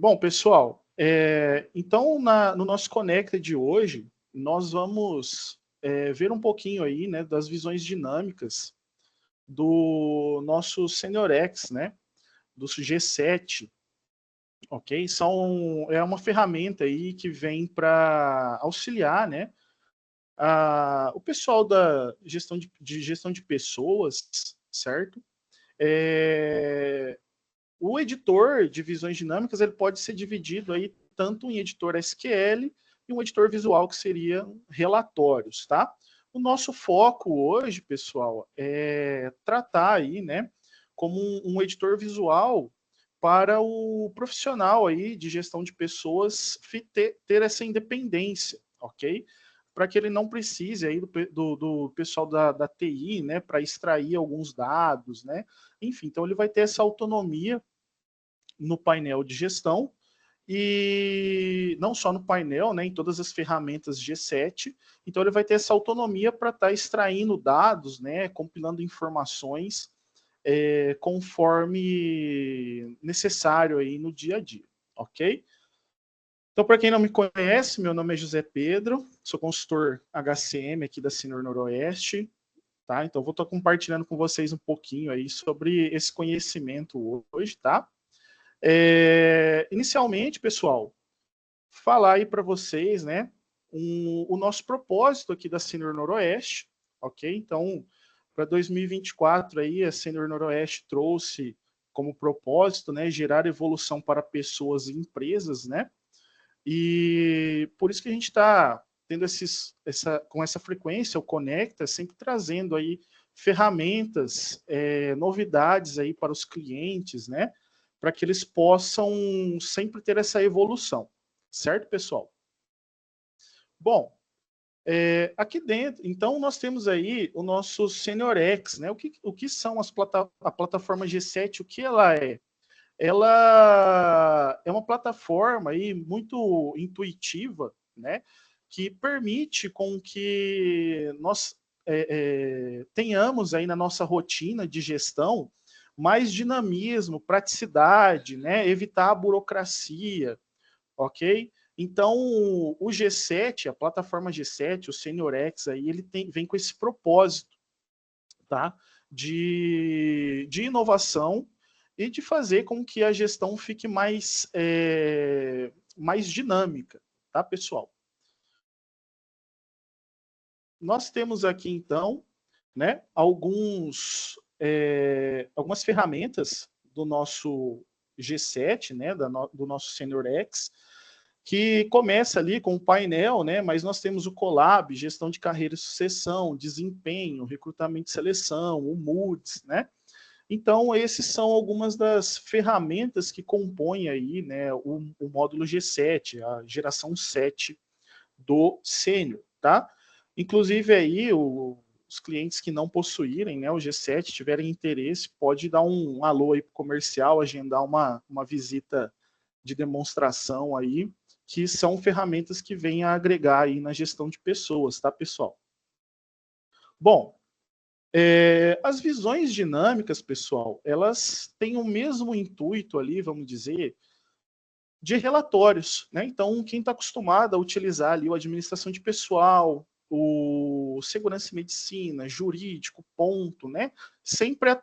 Bom, pessoal, então no nosso Conecta de hoje, nós vamos ver um pouquinho aí, né, das visões dinâmicas do nosso SeniorX, né, do G7, ok? É uma ferramenta aí que vem para auxiliar, né, o pessoal da gestão de pessoas, certo? O editor de visões dinâmicas ele pode ser dividido aí tanto em editor SQL e um editor visual que seria relatórios, tá? O nosso foco hoje, pessoal, é tratar aí, né, como um editor visual para o profissional aí de gestão de pessoas ter essa independência, ok? Para que ele não precise aí do pessoal da TI, né, para extrair alguns dados, né? Enfim, então ele vai ter essa autonomia no painel de gestão e não só no painel, né, em todas as ferramentas G7. Então ele vai ter essa autonomia para estar extraindo dados, né, compilando informações conforme necessário aí no dia a dia, ok? Então, para quem não me conhece, meu nome é José Pedro, sou consultor HCM aqui da Senior Noroeste, tá? Então vou estar compartilhando com vocês um pouquinho aí sobre esse conhecimento hoje, tá? Inicialmente, pessoal, falar aí para vocês, né, o nosso propósito aqui da Senior Noroeste, ok? Então, para 2024 aí, a Senior Noroeste trouxe como propósito, né, gerar evolução para pessoas e empresas, né? E por isso que a gente está tendo com essa frequência, o Conecta, sempre trazendo aí ferramentas, novidades aí para os clientes, né? Para que eles possam sempre ter essa evolução, certo, pessoal? Bom, aqui dentro, então nós temos aí o nosso SeniorX, né? O que são a plataforma G7, o que ela é? Ela é uma plataforma aí muito intuitiva, né, que permite com que nós tenhamos aí na nossa rotina de gestão mais dinamismo, praticidade, né, evitar a burocracia, ok? Então, o G7, a plataforma G7, o SeniorX, aí, vem com esse propósito, tá? De inovação e de fazer com que a gestão fique mais dinâmica, tá, pessoal? Nós temos aqui, então, né, algumas ferramentas do nosso G7, né, do nosso SeniorX, que começa ali com o painel, né, mas nós temos o Colab, gestão de carreira e sucessão, desempenho, recrutamento e seleção, o Moods, né? Então, esses são algumas das ferramentas que compõem aí, né, o módulo G7, a geração 7 do Sênior, tá? Inclusive aí, os clientes que não possuírem, né, o G7, tiverem interesse, pode dar um alô aí para o comercial, agendar uma visita de demonstração aí, que são ferramentas que vêm a agregar aí na gestão de pessoas, tá, pessoal? Bom, as visões dinâmicas, pessoal, elas têm o mesmo intuito ali, vamos dizer, de relatórios, né? Então, quem está acostumado a utilizar ali o administração de pessoal, o segurança e medicina, jurídico, ponto, né? Sempre,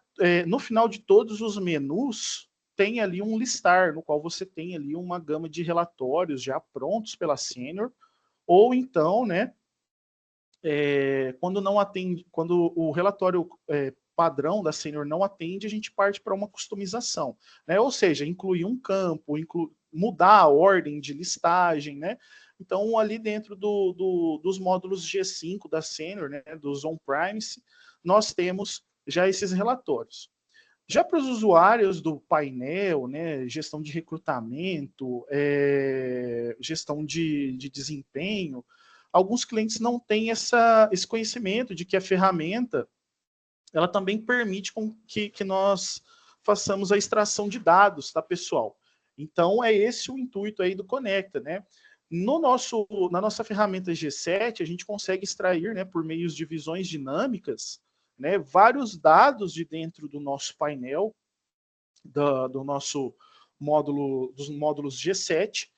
no final de todos os menus, tem ali um listar, no qual você tem ali uma gama de relatórios já prontos pela Senior, ou então, né, quando não atende, quando o relatório padrão da Senior não atende, a gente parte para uma customização, né? Ou seja, incluir um campo, mudar a ordem de listagem, né? Então, ali dentro dos módulos G5 da Senior, né, dos on-premise, nós temos já esses relatórios. Já para os usuários do painel, né, gestão de recrutamento, gestão de desempenho, alguns clientes não têm esse conhecimento de que a ferramenta ela também permite que nós façamos a extração de dados, tá, pessoal? Então, é esse o intuito aí do Conecta, né? Na nossa ferramenta G7, a gente consegue extrair, né, por meio de visões dinâmicas, né, vários dados de dentro do nosso painel, do nosso dos módulos G7,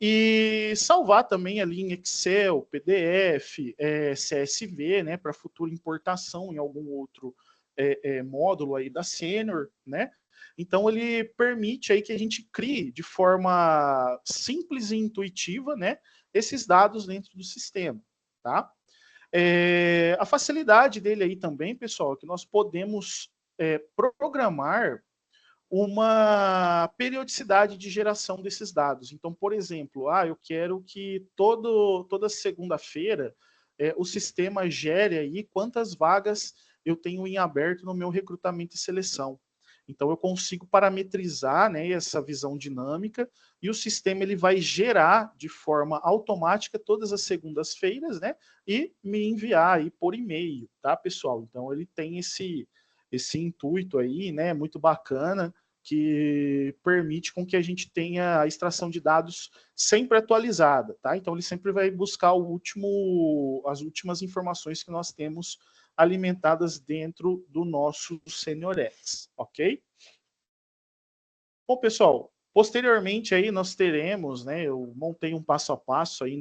e salvar também ali em Excel, PDF, CSV, né, para futura importação em algum outro módulo aí da Senior, né? Então ele permite aí que a gente crie de forma simples e intuitiva, né, esses dados dentro do sistema, tá? A facilidade dele aí também, pessoal, é que nós podemos programar uma periodicidade de geração desses dados. Então, por exemplo, eu quero que toda segunda-feira o sistema gere aí quantas vagas eu tenho em aberto no meu recrutamento e seleção. Então, eu consigo parametrizar, né, essa visão dinâmica e o sistema ele vai gerar de forma automática todas as segundas-feiras, né, e me enviar aí por e-mail, tá, pessoal? Então, ele tem esse intuito aí, né, muito bacana, que permite com que a gente tenha a extração de dados sempre atualizada, tá? Então ele sempre vai buscar as últimas informações que nós temos alimentadas dentro do nosso SeniorX, ok? Bom, pessoal, posteriormente aí nós teremos, né, eu montei um passo a passo aí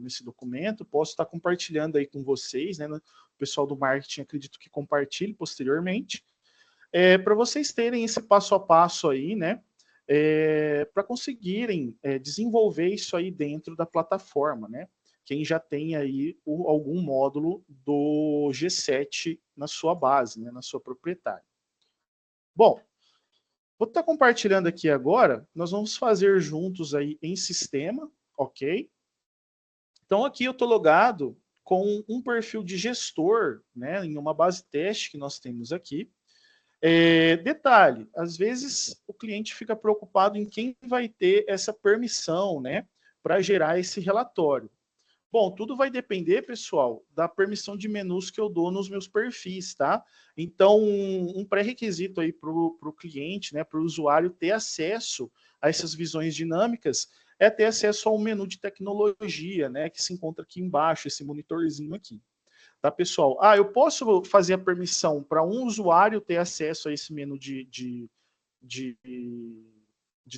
nesse documento, posso estar compartilhando aí com vocês, né, o pessoal do marketing acredito que compartilhe posteriormente, para vocês terem esse passo a passo aí, né, para conseguirem desenvolver isso aí dentro da plataforma, né, quem já tem aí algum módulo do G7 na sua base, né, na sua proprietária. Bom, vou estar compartilhando aqui agora, nós vamos fazer juntos aí em sistema, ok? Então aqui eu estou logado com um perfil de gestor, né, em uma base teste que nós temos aqui. Detalhe, às vezes o cliente fica preocupado em quem vai ter essa permissão, né, para gerar esse relatório. Bom, tudo vai depender, pessoal, da permissão de menus que eu dou nos meus perfis, tá? Então, um pré-requisito aí para o cliente, né, para o usuário ter acesso a essas visões dinâmicas é ter acesso ao menu de tecnologia, né, que se encontra aqui embaixo, esse monitorzinho aqui. Tá, pessoal? Eu posso fazer a permissão para um usuário ter acesso a esse menu de, de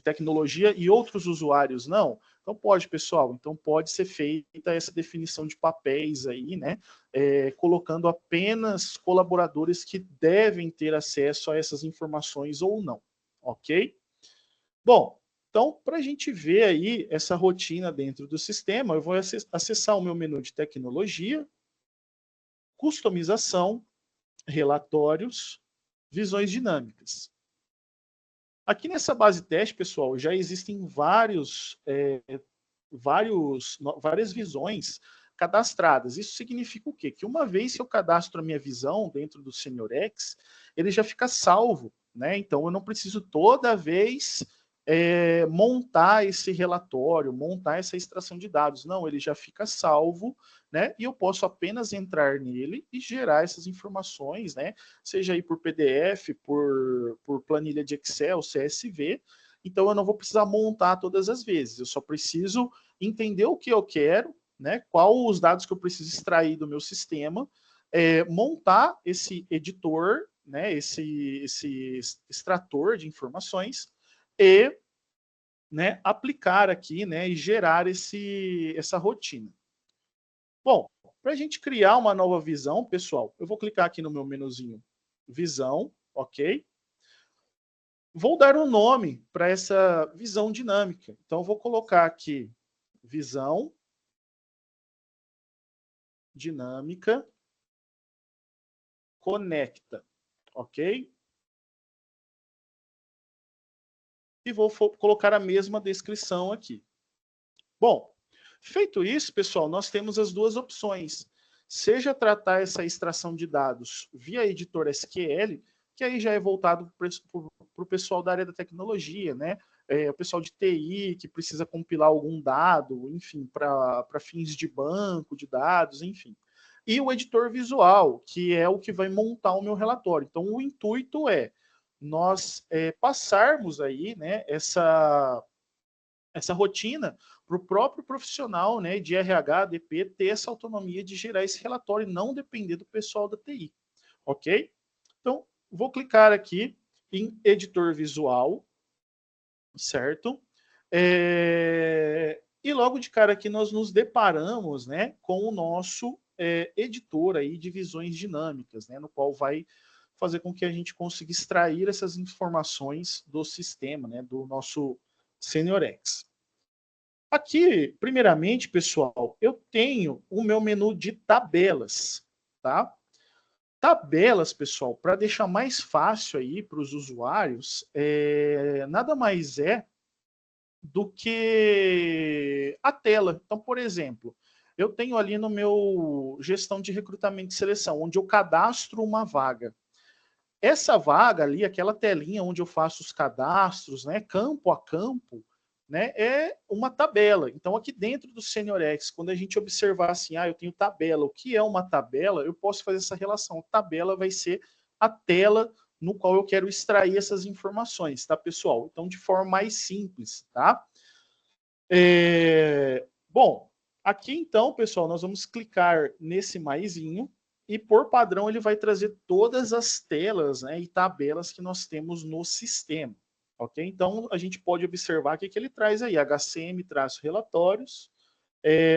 tecnologia e outros usuários não? Então pode, pessoal. Então pode ser feita essa definição de papéis aí, né? Colocando apenas colaboradores que devem ter acesso a essas informações ou não, ok? Bom, então, para a gente ver aí essa rotina dentro do sistema, eu vou acessar o meu menu de tecnologia, customização, relatórios, visões dinâmicas. Aqui nessa base teste, pessoal, já existem várias visões cadastradas. Isso significa o quê? Que uma vez que eu cadastro a minha visão dentro do SeniorX, ele já fica salvo, né? Então eu não preciso toda vez montar esse relatório, montar essa extração de dados. Não, ele já fica salvo, né? E eu posso apenas entrar nele e gerar essas informações, né? Seja aí por PDF, por planilha de Excel, CSV. Então eu não vou precisar montar todas as vezes. Eu só preciso entender o que eu quero, né? Qual os dados que eu preciso extrair do meu sistema, montar esse editor, né? Esse extrator de informações e, né, aplicar aqui, né, e gerar essa rotina. Bom, para a gente criar uma nova visão, pessoal, eu vou clicar aqui no meu menuzinho visão, ok? Vou dar um nome para essa visão dinâmica. Então, eu vou colocar aqui visão dinâmica conecta, ok? E vou colocar a mesma descrição aqui. Bom, feito isso, pessoal, nós temos as duas opções. Seja tratar essa extração de dados via editor SQL, que aí já é voltado para o pessoal da área da tecnologia, né? O pessoal de TI que precisa compilar algum dado, enfim, para fins de banco de dados, enfim. E o editor visual, que é o que vai montar o meu relatório. Então, o intuito é nós passarmos aí, né, essa rotina para o próprio profissional, né, de RH, DP, ter essa autonomia de gerar esse relatório e não depender do pessoal da TI, ok? Então, vou clicar aqui em editor visual, certo? E logo de cara aqui nós nos deparamos, né, com o nosso editor aí de visões dinâmicas, né, no qual vai fazer com que a gente consiga extrair essas informações do sistema, né, do nosso SeniorX. Aqui, primeiramente, pessoal, eu tenho o meu menu de tabelas, tá? Tabelas, pessoal, para deixar mais fácil aí para os usuários, nada mais é do que a tela. Então, por exemplo, eu tenho ali no meu gestão de recrutamento e seleção, onde eu cadastro uma vaga. Essa vaga ali, aquela telinha onde eu faço os cadastros, né, campo a campo, né, é uma tabela. Então, aqui dentro do SeniorX, quando a gente observar assim, eu tenho tabela, o que é uma tabela? Eu posso fazer essa relação. A tabela vai ser a tela no qual eu quero extrair essas informações, tá, pessoal? Então, de forma mais simples, tá? Bom, aqui então, pessoal, nós vamos clicar nesse maisinho e por padrão ele vai trazer todas as telas, né, e tabelas que nós temos no sistema, ok? Então a gente pode observar que ele traz aí HCM-relatórios,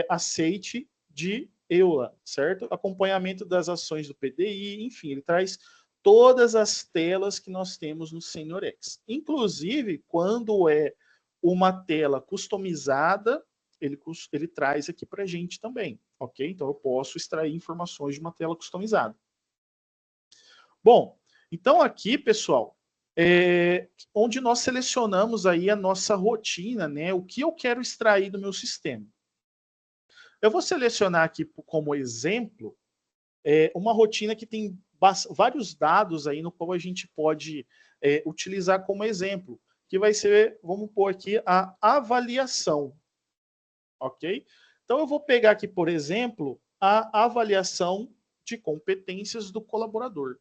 aceite de EULA, certo? Acompanhamento das ações do PDI, enfim, ele traz todas as telas que nós temos no SeniorX. Inclusive, quando é uma tela customizada, ele traz aqui para a gente também, ok? Então eu posso extrair informações de uma tela customizada. Bom, então aqui, pessoal, onde nós selecionamos aí a nossa rotina, né? O que eu quero extrair do meu sistema. Eu vou selecionar aqui como exemplo uma rotina que tem vários dados aí no qual a gente pode utilizar como exemplo, que vai ser, vamos pôr aqui, a avaliação, ok? Então eu vou pegar aqui, por exemplo, a avaliação de competências do colaborador.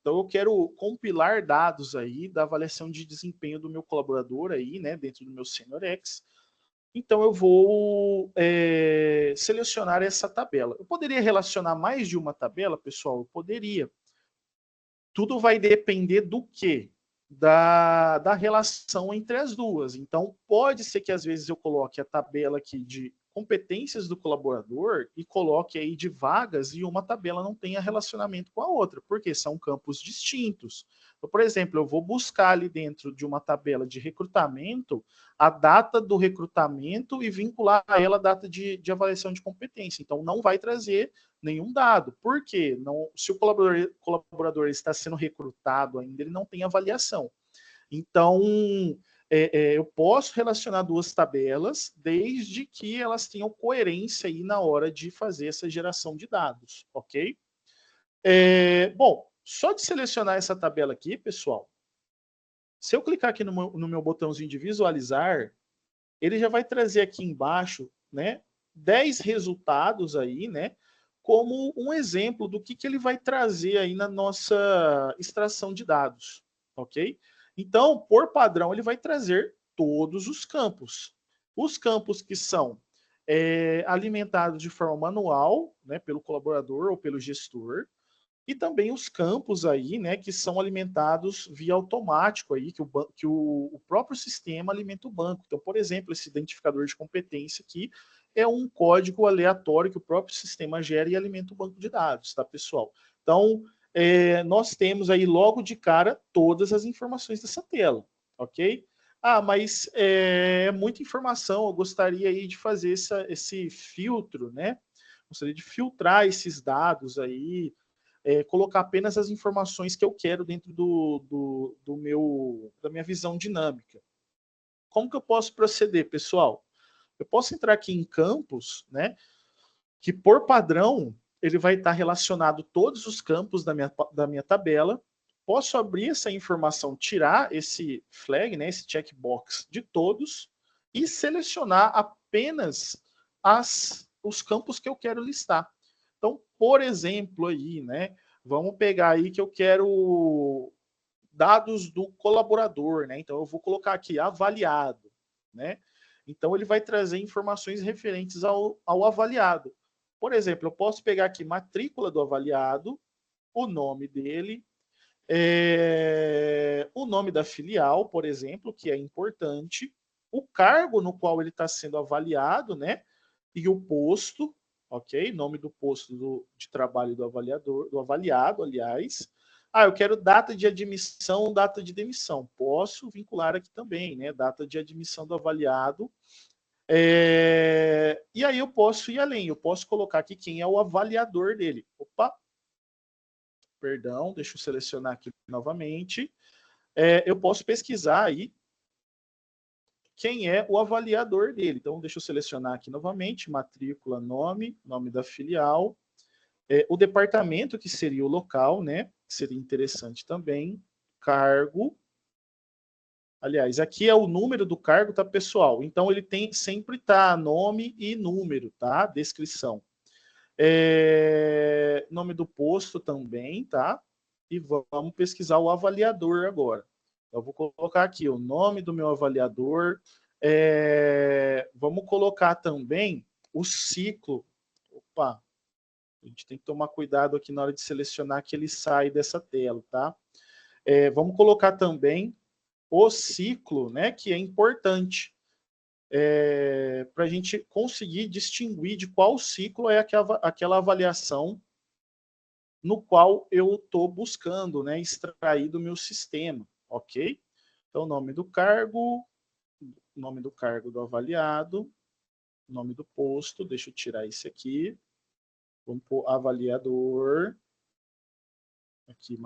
Então eu quero compilar dados aí da avaliação de desempenho do meu colaborador aí, né, dentro do meu SeniorX. Então eu vou selecionar essa tabela. Eu poderia relacionar mais de uma tabela, pessoal? Eu poderia. Tudo vai depender do quê? Da relação entre as duas. Então, pode ser que às vezes eu coloque a tabela aqui de competências do colaborador e coloque aí de vagas e uma tabela não tenha relacionamento com a outra, porque são campos distintos. Então, por exemplo, eu vou buscar ali dentro de uma tabela de recrutamento a data do recrutamento e vincular a ela a data de avaliação de competência. Então, não vai trazer nenhum dado. Por quê? Não, se o colaborador está sendo recrutado ainda, ele não tem avaliação. Então, eu posso relacionar duas tabelas desde que elas tenham coerência aí na hora de fazer essa geração de dados, ok? Bom, só de selecionar essa tabela aqui, pessoal, se eu clicar aqui no meu botãozinho de visualizar, ele já vai trazer aqui embaixo, né, 10 resultados aí, né, como um exemplo do que ele vai trazer aí na nossa extração de dados, ok? Então, por padrão, ele vai trazer todos os campos. Os campos que são alimentados de forma manual, né, pelo colaborador ou pelo gestor, e também os campos aí, né, que são alimentados via automático aí, que o próprio sistema alimenta o banco. Então, por exemplo, esse identificador de competência aqui é um código aleatório que o próprio sistema gera e alimenta o banco de dados, tá, pessoal? Então, nós temos aí logo de cara todas as informações dessa tela, ok? Mas é muita informação, eu gostaria aí de fazer esse filtro, né? Gostaria de filtrar esses dados aí, colocar apenas as informações que eu quero dentro da minha visão dinâmica. Como que eu posso proceder, pessoal? Eu posso entrar aqui em campos, né, que por padrão ele vai estar relacionado todos os campos da minha tabela. Posso abrir essa informação, tirar esse flag, né, esse checkbox de todos e selecionar apenas os campos que eu quero listar. Então, por exemplo, aí, né? Vamos pegar aí que eu quero dados do colaborador, né? Então, eu vou colocar aqui avaliado, né? Então, ele vai trazer informações referentes ao avaliado. Por exemplo, eu posso pegar aqui matrícula do avaliado, o nome dele, O nome da filial, por exemplo, que é importante, o cargo no qual ele está sendo avaliado, né? E o posto, ok? Nome do posto de trabalho do avaliador, do avaliado, aliás. Eu quero data de admissão, data de demissão. Posso vincular aqui também, né? Data de admissão do avaliado. E aí eu posso ir além, eu posso colocar aqui quem é o avaliador dele. Opa! Perdão, deixa eu selecionar aqui novamente. Eu posso pesquisar aí quem é o avaliador dele. Então, deixa eu selecionar aqui novamente, matrícula, nome da filial, o departamento, que seria o local, né? Que seria interessante também, cargo. Aliás, aqui é o número do cargo, tá, pessoal? Então, ele tem sempre tá nome e número, tá? Descrição. Nome do posto também, tá? E vamos pesquisar o avaliador agora. Eu vou colocar aqui o nome do meu avaliador. Vamos colocar também o ciclo. Opa, a gente tem que tomar cuidado aqui na hora de selecionar que ele sai dessa tela, tá? Vamos colocar também o ciclo, né, que é importante. Para a gente conseguir distinguir de qual ciclo é aquela avaliação no qual eu estou buscando, né, extrair do meu sistema, ok? Então, nome do cargo do avaliado, nome do posto, deixa eu tirar esse aqui, vamos pôr avaliador, aqui,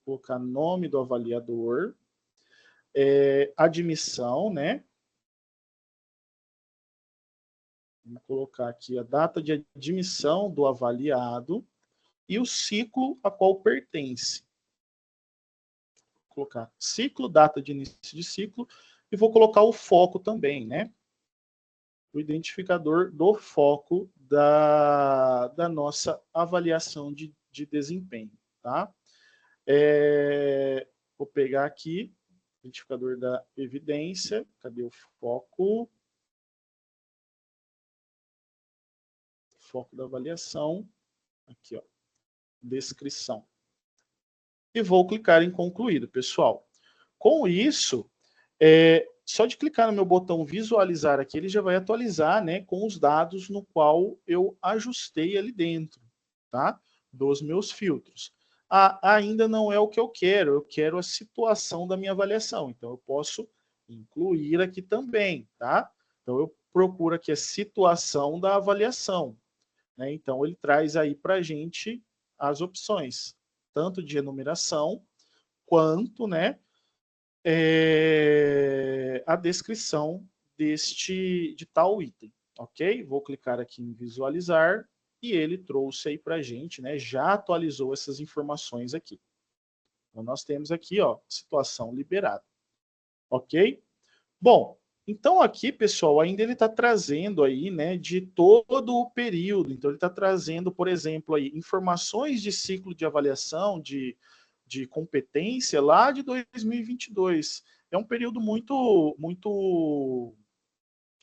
colocar nome do avaliador, admissão, né? Vamos colocar aqui a data de admissão do avaliado e o ciclo a qual pertence. Vou colocar ciclo, data de início de ciclo, e vou colocar o foco também, né? O identificador do foco da nossa avaliação de desempenho, tá? Vou pegar aqui, identificador da evidência, cadê o foco? Foco da avaliação, aqui, ó, descrição. E vou clicar em concluído, pessoal. Com isso, só de clicar no meu botão visualizar aqui, ele já vai atualizar, né, com os dados no qual eu ajustei ali dentro, tá? Dos meus filtros. Ainda não é o que eu quero a situação da minha avaliação, então eu posso incluir aqui também, tá? Então eu procuro aqui a situação da avaliação, né? Então ele traz aí para a gente as opções, tanto de enumeração, quanto, né, a descrição de tal item, ok? Vou clicar aqui em visualizar e ele trouxe aí para a gente, né? Já atualizou essas informações aqui. Então nós temos aqui, ó, situação liberada, ok? Bom, então aqui, pessoal, ainda ele está trazendo aí, né, de todo o período. Então ele está trazendo, por exemplo, aí informações de ciclo de avaliação de competência lá de 2022. É um período muito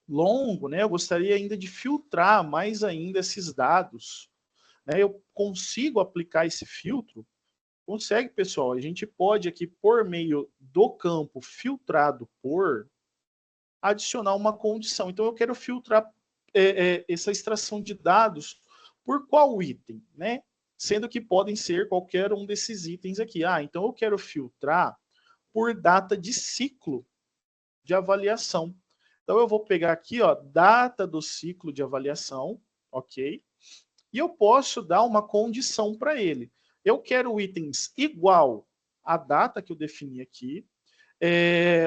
longo, né? Eu gostaria ainda de filtrar mais ainda esses dados, né? Eu consigo aplicar esse filtro? Consegue, pessoal. A gente pode aqui, por meio do campo filtrado por, adicionar uma condição. Então, eu quero filtrar essa extração de dados por qual item, né? Sendo que podem ser qualquer um desses itens aqui. Então eu quero filtrar por data de ciclo de avaliação. Então eu vou pegar aqui, ó, data do ciclo de avaliação, ok? E eu posso dar uma condição para ele. Eu quero itens igual à data que eu defini aqui,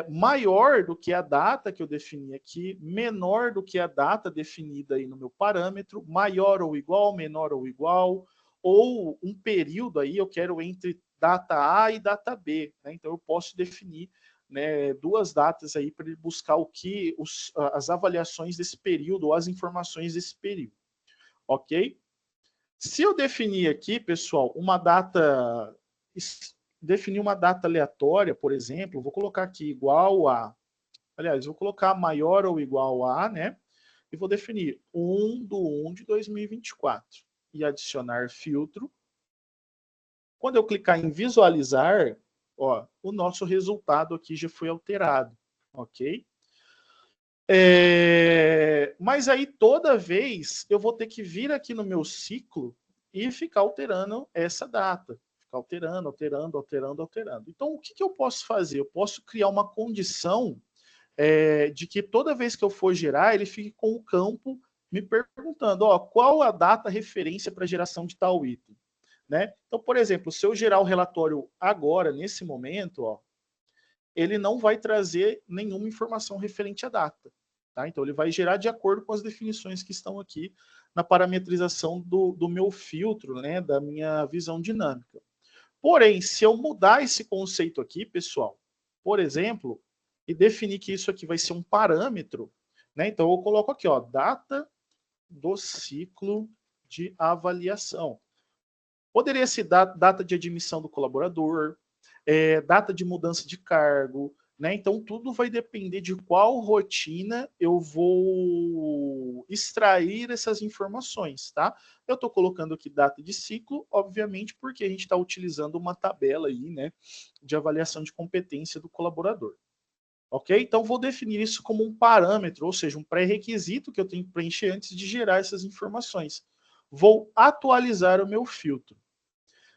maior do que a data que eu defini aqui, menor do que a data definida aí no meu parâmetro, maior ou igual, menor ou um período aí, eu quero entre data A e data B, né? Então eu posso definir, né, duas datas aí para ele buscar as avaliações desse período ou as informações desse período, ok? Se eu definir aqui, pessoal, definir uma data aleatória, por exemplo, vou colocar aqui igual a, aliás, vou colocar maior ou igual a, né? E vou definir 1 de 1 de 2024 e adicionar filtro. Quando eu clicar em visualizar, ó, o nosso resultado aqui já foi alterado, ok? Mas aí toda vez eu vou ter que vir aqui no meu ciclo e ficar alterando essa data. Ficar alterando, alterando, alterando, alterando. Então, o que eu posso fazer? Eu posso criar uma condição de que toda vez que eu for gerar, ele fique com o campo me perguntando, ó, qual a data referência para geração de tal item, né? Então, por exemplo, se eu gerar o relatório agora, nesse momento, ó, ele não vai trazer nenhuma informação referente à data, tá? Então, ele vai gerar de acordo com as definições que estão aqui na parametrização do meu filtro, né, da minha visão dinâmica. Porém, se eu mudar esse conceito aqui, pessoal, por exemplo, e definir que isso aqui vai ser um parâmetro, né? Então eu coloco aqui, ó, data do ciclo de avaliação. Poderia ser data de admissão do colaborador, data de mudança de cargo, né? Então tudo vai depender de qual rotina eu vou extrair essas informações, tá? Eu estou colocando aqui data de ciclo, obviamente, porque a gente está utilizando uma tabela aí, né, de avaliação de competência do colaborador. Ok? Então vou definir isso como um parâmetro, ou seja, um pré-requisito que eu tenho que preencher antes de gerar essas informações. Vou atualizar o meu filtro.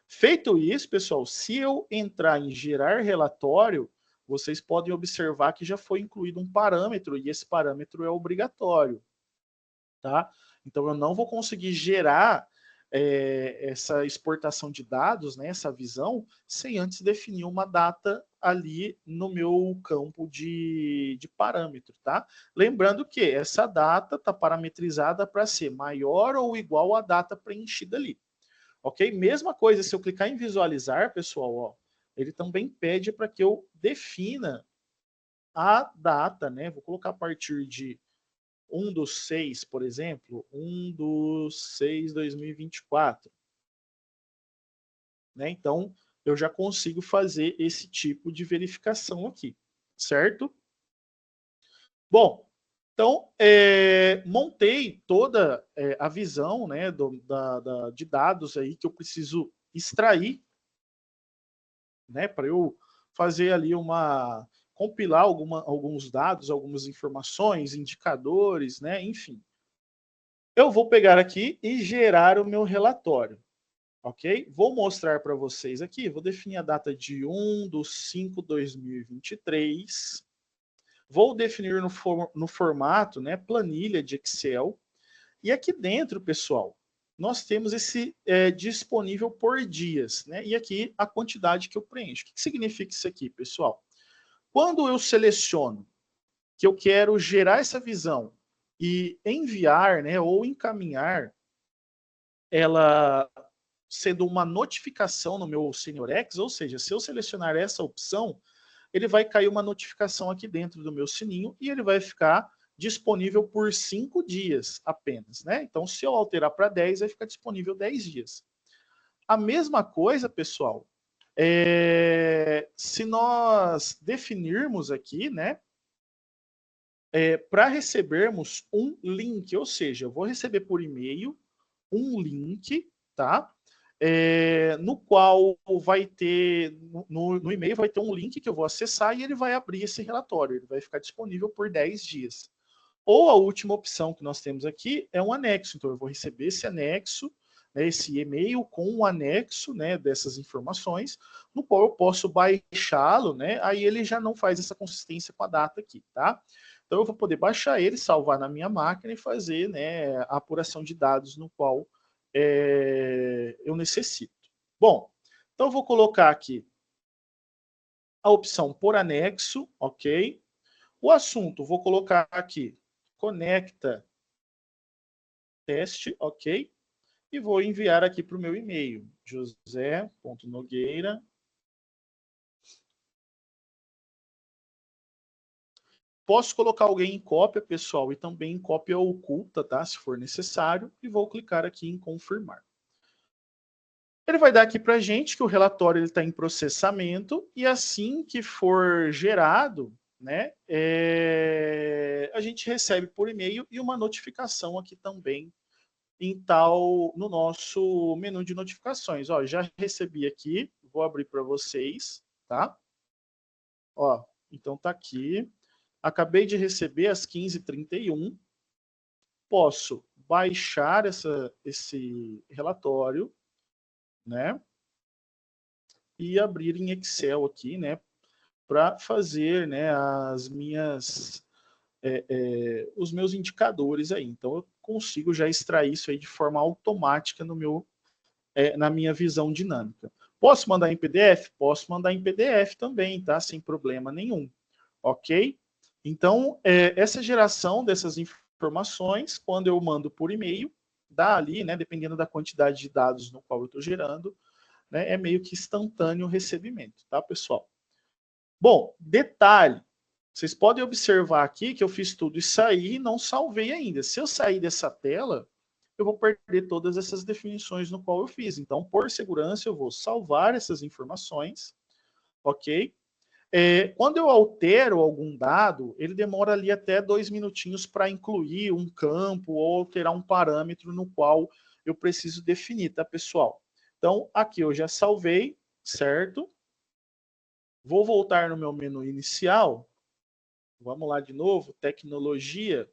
Feito isso, pessoal, se eu entrar em gerar relatório, vocês podem observar que já foi incluído um parâmetro, e esse parâmetro é obrigatório, tá? Então, eu não vou conseguir gerar essa exportação de dados, né, essa visão, sem antes definir uma data ali no meu campo de parâmetro, tá? Lembrando que essa data está parametrizada para ser maior ou igual à data preenchida ali. Ok? Mesma coisa, se eu clicar em visualizar, pessoal, ó, ele também pede para que eu defina a data, né? Vou colocar a partir de 1/6, por exemplo, 1/6/2024. Né? Então, eu já consigo fazer esse tipo de verificação aqui, certo? Bom, então, montei toda a visão, né, de dados aí que eu preciso extrair, né, para eu fazer ali compilar alguns dados, algumas informações, indicadores, né, enfim. Eu vou pegar aqui e gerar o meu relatório, ok? Vou mostrar para vocês aqui, vou definir a data de 1/5/2023, vou definir no formato, né, planilha de Excel, e aqui dentro, pessoal, nós temos esse disponível por dias, né? E aqui a quantidade que eu preencho. O que significa isso aqui, pessoal? Quando eu seleciono que eu quero gerar essa visão e enviar, né, ou encaminhar ela sendo uma notificação no meu SeniorX, ou seja, se eu selecionar essa opção, ele vai cair uma notificação aqui dentro do meu sininho e ele vai ficar disponível por 5 dias apenas, né? Então, se eu alterar para 10, vai ficar disponível 10 dias. A mesma coisa, pessoal, se nós definirmos aqui, né, para recebermos um link, ou seja, eu vou receber por e-mail um link, tá? No qual vai ter, no e-mail vai ter um link que eu vou acessar e ele vai abrir esse relatório, ele vai ficar disponível por 10 dias. Ou a última opção que nós temos aqui é um anexo, então eu vou receber esse anexo, né, esse e-mail com um anexo, né, dessas informações, no qual eu posso baixá-lo, né, aí ele já não faz essa consistência com a data aqui, tá? Então eu vou poder baixar ele, salvar na minha máquina e fazer, né, a apuração de dados no qual eu necessito. Bom, então eu vou colocar aqui a opção por anexo, ok? O assunto, vou colocar aqui, conecta teste, ok? E vou enviar aqui para o meu e-mail, josé.nogueira. Posso colocar alguém em cópia, pessoal, e também em cópia oculta, tá? Se for necessário, e vou clicar aqui em confirmar. Ele vai dar aqui para a gente que o relatório está em processamento e assim que for gerado, né, a gente recebe por e-mail e uma notificação aqui também no nosso menu de notificações. Ó, já recebi aqui, vou abrir para vocês, tá? Ó, então tá aqui. Acabei de receber às 15h31. Posso baixar esse relatório, né? E abrir em Excel aqui, né? Para fazer, né, os meus indicadores aí. Então eu consigo já extrair isso aí de forma automática na minha visão dinâmica. Posso mandar em PDF? Posso mandar em PDF também, tá? Sem problema nenhum. Ok? Então, essa geração dessas informações, quando eu mando por e-mail, dá ali, né, dependendo da quantidade de dados no qual eu estou gerando, né, é meio que instantâneo o recebimento, tá, pessoal? Bom, detalhe, vocês podem observar aqui que eu fiz tudo isso aí e não salvei ainda. Se eu sair dessa tela, eu vou perder todas essas definições no qual eu fiz. Então, por segurança, eu vou salvar essas informações, ok? Quando eu altero algum dado, ele demora ali até 2 minutinhos para incluir um campo ou alterar um parâmetro no qual eu preciso definir, tá, pessoal? Então, aqui eu já salvei, certo? Vou voltar no meu menu inicial. Vamos lá de novo, tecnologia,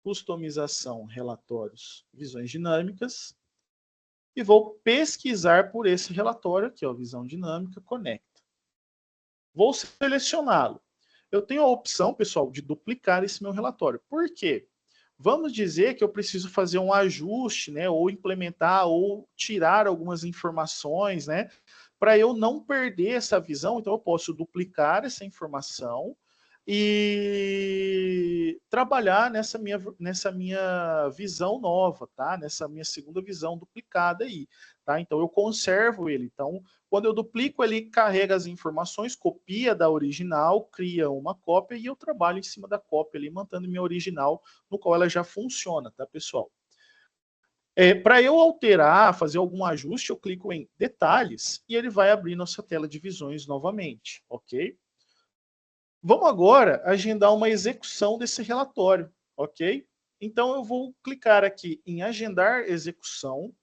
customização, relatórios, visões dinâmicas. E vou pesquisar por esse relatório aqui, ó, visão dinâmica, conecta. Vou selecioná-lo. Eu tenho a opção, pessoal, de duplicar esse meu relatório. Por quê? Vamos dizer que eu preciso fazer um ajuste, né, ou implementar, ou tirar algumas informações, né, para eu não perder essa visão. Então, eu posso duplicar essa informação e trabalhar nessa minha visão nova, tá? Nessa minha segunda visão duplicada aí, tá? Então, eu conservo ele. Então, quando eu duplico, ele carrega as informações, copia da original, cria uma cópia e eu trabalho em cima da cópia ali, mantendo minha original, no qual ela já funciona, tá, pessoal? Para eu alterar, fazer algum ajuste, eu clico em detalhes e ele vai abrir nossa tela de visões novamente, ok? Vamos agora agendar uma execução desse relatório, ok? Então eu vou clicar aqui em agendar execução.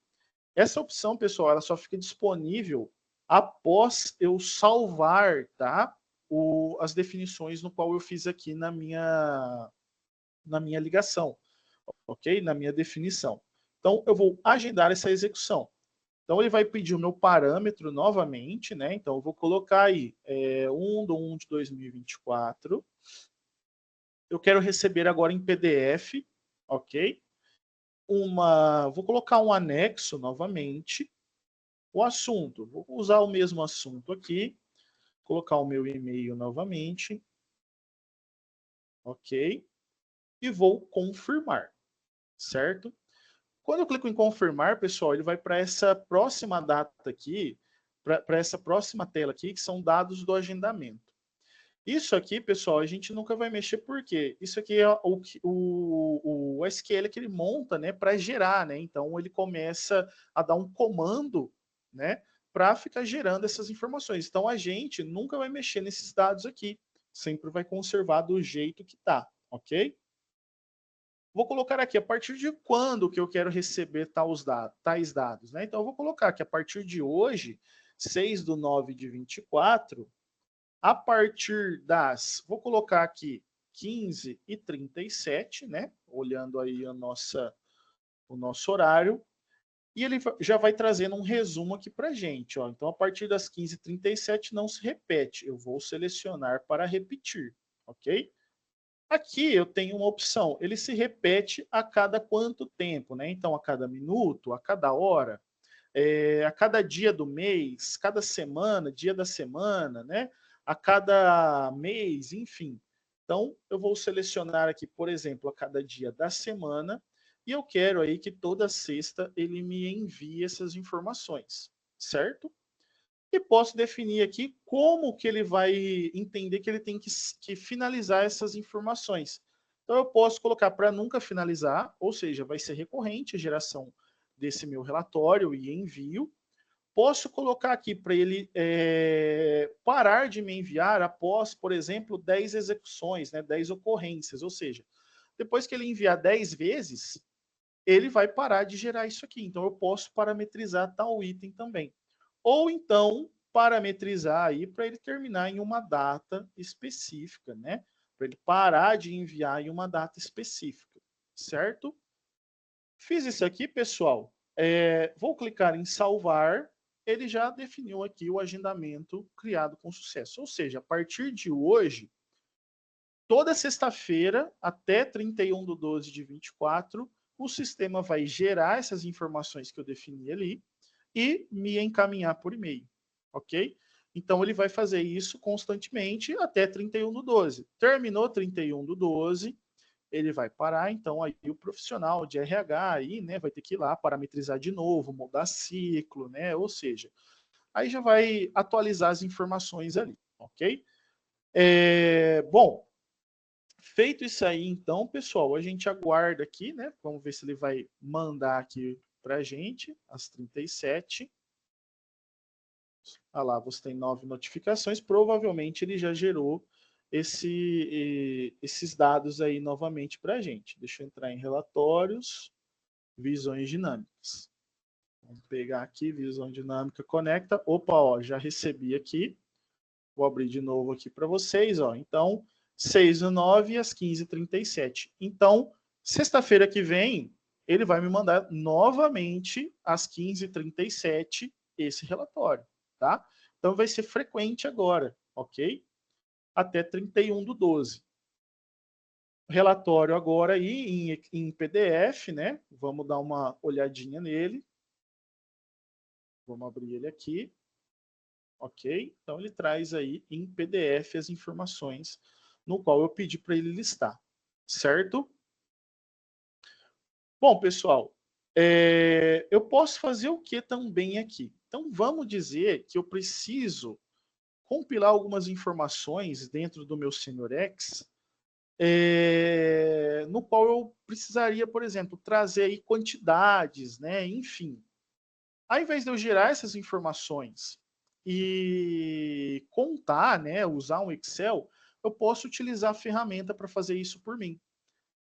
Essa opção, pessoal, ela só fica disponível após eu salvar, tá? As definições no qual eu fiz aqui na minha ligação, ok? Na minha definição. Então, eu vou agendar essa execução. Então, ele vai pedir o meu parâmetro novamente, né? Então, eu vou colocar aí 1/1 de 2024. Eu quero receber agora em PDF, ok? Vou colocar um anexo novamente. O assunto, vou usar o mesmo assunto aqui, colocar o meu e-mail novamente, ok? E vou confirmar, certo? Quando eu clico em confirmar, pessoal, ele vai para essa próxima data aqui, para essa próxima tela aqui, que são dados do agendamento. Isso aqui, pessoal, a gente nunca vai mexer, porque isso aqui é o SQL que ele monta, né, para gerar, né? Então ele começa a dar um comando, né, para ficar gerando essas informações. Então a gente nunca vai mexer nesses dados aqui, sempre vai conservar do jeito que tá, ok? Vou colocar aqui a partir de quando que eu quero receber tais dados, né? Então eu vou colocar que a partir de hoje, 6/9/24, a partir vou colocar aqui 15h37, né? Olhando aí o nosso horário. E ele já vai trazendo um resumo aqui para gente, ó. Então, a partir das 15h37 não se repete. Eu vou selecionar para repetir, ok? Aqui eu tenho uma opção. Ele se repete a cada quanto tempo, né? Então, a cada minuto, a cada hora, a cada dia do mês, cada semana, dia da semana, né? A cada mês, enfim. Então, eu vou selecionar aqui, por exemplo, a cada dia da semana, e eu quero aí que toda sexta ele me envie essas informações, certo? E posso definir aqui como que ele vai entender que ele tem que finalizar essas informações. Então, eu posso colocar para nunca finalizar, ou seja, vai ser recorrente a geração desse meu relatório e envio. Posso colocar aqui para ele parar de me enviar após, por exemplo, 10 execuções, né, 10 ocorrências. Ou seja, depois que ele enviar 10 vezes, ele vai parar de gerar isso aqui. Então, eu posso parametrizar tal item também. Ou então, parametrizar aí para ele terminar em uma data específica, né? Para ele parar de enviar em uma data específica, certo? Fiz isso aqui, pessoal. Vou clicar em salvar. Ele já definiu aqui o agendamento criado com sucesso. Ou seja, a partir de hoje, toda sexta-feira, até 31/12 de 24, o sistema vai gerar essas informações que eu defini ali e me encaminhar por e-mail, ok? Então, ele vai fazer isso constantemente até 31/12. Terminou 31/12, ele vai parar, então aí o profissional de RH aí, né, vai ter que ir lá parametrizar de novo, mudar ciclo, né? Ou seja, aí já vai atualizar as informações ali, ok? Bom, feito isso aí, então, pessoal, a gente aguarda aqui, né? Vamos ver se ele vai mandar aqui para a gente, às 37. Ah lá, você tem 9 notificações. Provavelmente ele já gerou esses dados aí novamente para a gente. Deixa eu entrar em relatórios, visões dinâmicas. Vamos pegar aqui, visão dinâmica conecta. Opa, ó, já recebi aqui. Vou abrir de novo aqui para vocês, ó. Então, 6/9 às 15h37. Então, sexta-feira que vem, ele vai me mandar novamente às 15h37 esse relatório, tá? Então, vai ser frequente agora, ok? Até 31/12. Relatório agora aí em PDF, né? Vamos dar uma olhadinha nele. Vamos abrir ele aqui. Ok? Então ele traz aí em PDF as informações no qual eu pedi para ele listar, certo? Bom, pessoal, eu posso fazer o que também aqui? Então vamos dizer que eu preciso compilar algumas informações dentro do meu SeniorX, no qual eu precisaria, por exemplo, trazer aí quantidades, né? Enfim, ao invés de eu gerar essas informações e contar, né, usar um Excel, eu posso utilizar a ferramenta para fazer isso por mim.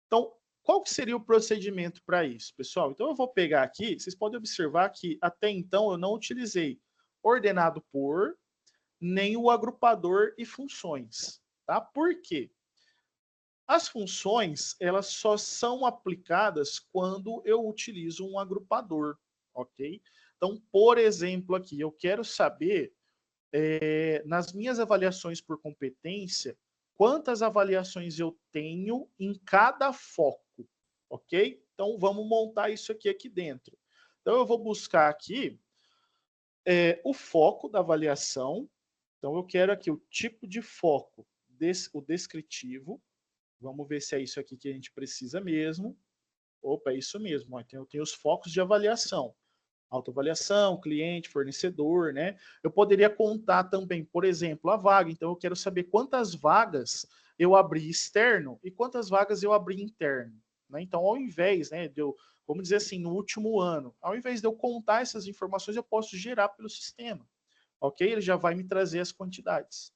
Então, qual que seria o procedimento para isso, pessoal? Então, eu vou pegar aqui, vocês podem observar que até então eu não utilizei ordenado por, nem o agrupador e funções, tá? Por quê? As funções, elas só são aplicadas quando eu utilizo um agrupador, ok? Então, por exemplo, aqui, eu quero saber, nas minhas avaliações por competência, quantas avaliações eu tenho em cada foco, ok? Então, vamos montar isso aqui dentro. Então, eu vou buscar aqui o foco da avaliação. Então, eu quero aqui o tipo de foco, o descritivo. Vamos ver se é isso aqui que a gente precisa mesmo. Opa, é isso mesmo. Eu tenho os focos de avaliação. Autoavaliação, cliente, fornecedor, né? Eu poderia contar também, por exemplo, a vaga. Então, eu quero saber quantas vagas eu abri externo e quantas vagas eu abri interno. Né? Então, ao invés, né, de eu, vamos dizer assim, no último ano, ao invés de eu contar essas informações, eu posso gerar pelo sistema. Ok? Ele já vai me trazer as quantidades.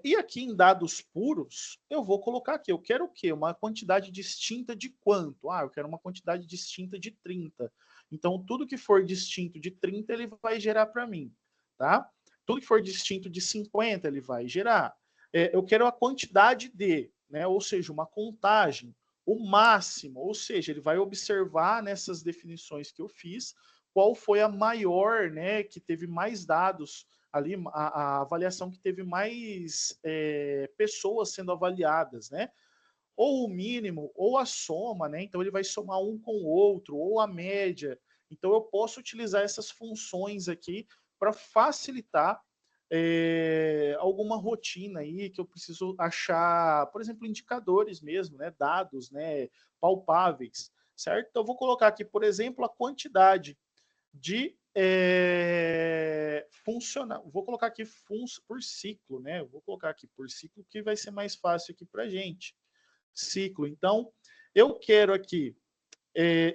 E aqui em dados puros, eu vou colocar aqui, eu quero o quê? Uma quantidade distinta de quanto? Ah, eu quero uma quantidade distinta de 30. Então, tudo que for distinto de 30, ele vai gerar para mim, tá? Tudo que for distinto de 50, ele vai gerar. Eu quero a quantidade de, né? Ou seja, uma contagem, o máximo, ou seja, ele vai observar nessas definições que eu fiz, qual foi a maior, né, que teve mais dados ali, a avaliação que teve mais pessoas sendo avaliadas, né? Ou o mínimo, ou a soma, né? Então ele vai somar um com o outro, ou a média. Então eu posso utilizar essas funções aqui para facilitar alguma rotina aí que eu preciso achar, por exemplo, indicadores mesmo, né? Dados, né? Palpáveis, certo? Então eu vou colocar aqui, por exemplo, a quantidade de funcionar. Vou colocar aqui por ciclo, né? Vou colocar aqui por ciclo que vai ser mais fácil aqui para gente. Ciclo. Então, eu quero aqui,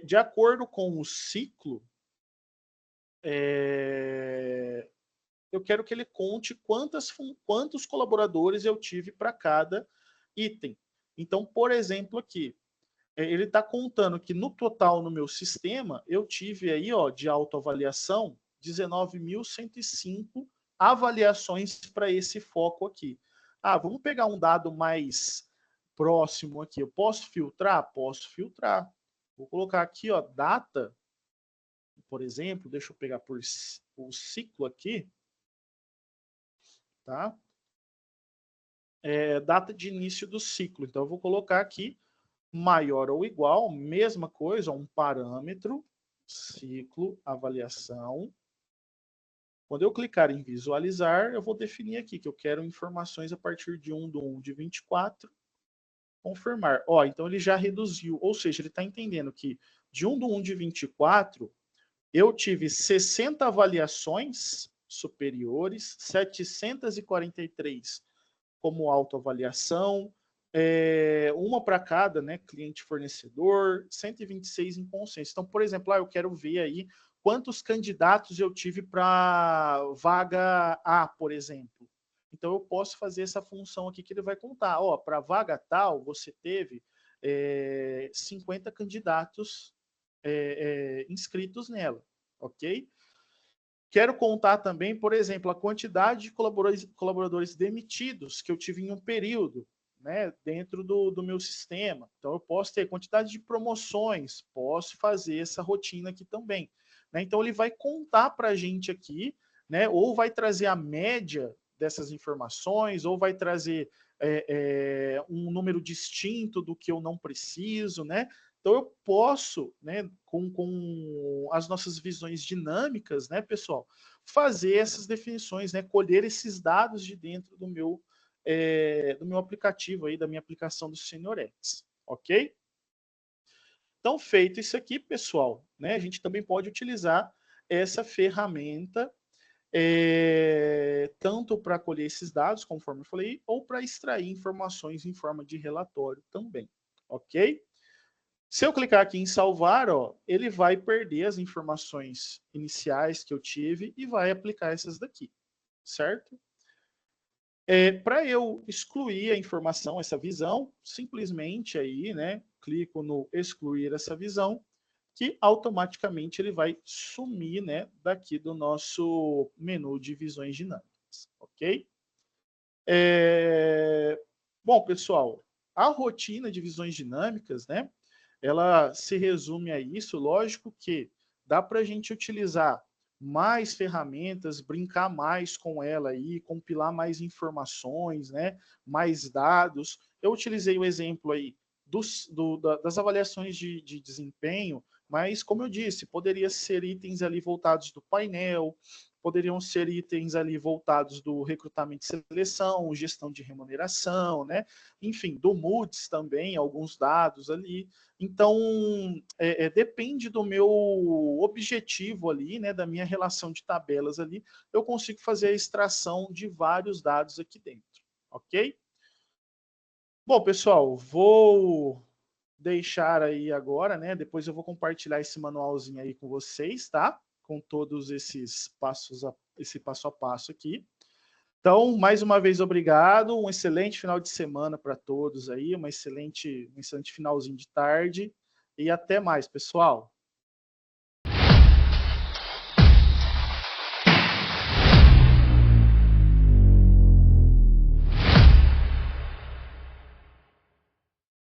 de acordo com o ciclo, eu quero que ele conte quantos colaboradores eu tive para cada item. Então, por exemplo, aqui, ele está contando que no total no meu sistema, eu tive aí, ó, de autoavaliação, 19.105 avaliações para esse foco aqui. Ah, vamos pegar um dado mais próximo aqui. Eu posso filtrar? Posso filtrar. Vou colocar aqui, ó, data, por exemplo, deixa eu pegar por o ciclo aqui, tá? Data de início do ciclo. Então, eu vou colocar aqui maior ou igual, mesma coisa, um parâmetro, ciclo, avaliação. Quando eu clicar em visualizar, eu vou definir aqui que eu quero informações a partir de 1/1/24, confirmar. Ó, então ele já reduziu, ou seja, ele está entendendo que de 1/1/24, eu tive 60 avaliações superiores, 743 como autoavaliação, uma para cada, né, cliente fornecedor, 126 em consenso. Então, por exemplo, eu quero ver aí quantos candidatos eu tive para vaga A, por exemplo. Então, eu posso fazer essa função aqui que ele vai contar. Ó, para vaga tal, você teve 50 candidatos inscritos nela, ok? Quero contar também, por exemplo, a quantidade de colaboradores demitidos que eu tive em um período, né, dentro do meu sistema. Então, eu posso ter quantidade de promoções, posso fazer essa rotina aqui também. Né? Então, ele vai contar para a gente aqui, né, ou vai trazer a média dessas informações, ou vai trazer um número distinto do que eu não preciso, né? Então, eu posso, né, com as nossas visões dinâmicas, né, pessoal, fazer essas definições, né, colher esses dados de dentro do meu aplicativo, aí, da minha aplicação do SeniorX, ok? Então, feito isso aqui, pessoal, né, a gente também pode utilizar essa ferramenta tanto para colher esses dados, conforme eu falei, ou para extrair informações em forma de relatório também, ok? Se eu clicar aqui em salvar, ó, ele vai perder as informações iniciais que eu tive e vai aplicar essas daqui, certo? Para eu excluir a informação, essa visão, simplesmente aí, né, clico no excluir essa visão, que automaticamente ele vai sumir, né, daqui do nosso menu de visões dinâmicas, ok? Bom, pessoal, a rotina de visões dinâmicas, né, ela se resume a isso. Lógico que dá para a gente utilizar mais ferramentas, brincar mais com ela aí, compilar mais informações, né, mais dados. Eu utilizei o exemplo aí das avaliações de desempenho, mas, como eu disse, poderia ser itens ali voltados do painel, poderiam ser itens ali voltados do recrutamento e seleção, gestão de remuneração, né? Enfim, do Moody's também, alguns dados ali. Então, depende do meu objetivo ali, né, da minha relação de tabelas ali, eu consigo fazer a extração de vários dados aqui dentro, ok? Bom, pessoal, vou deixar aí agora, né, depois eu vou compartilhar esse manualzinho aí com vocês, tá? Com todos esses esse passo a passo aqui. Então, mais uma vez, obrigado. Um excelente final de semana para todos aí, um excelente finalzinho de tarde. E até mais, pessoal.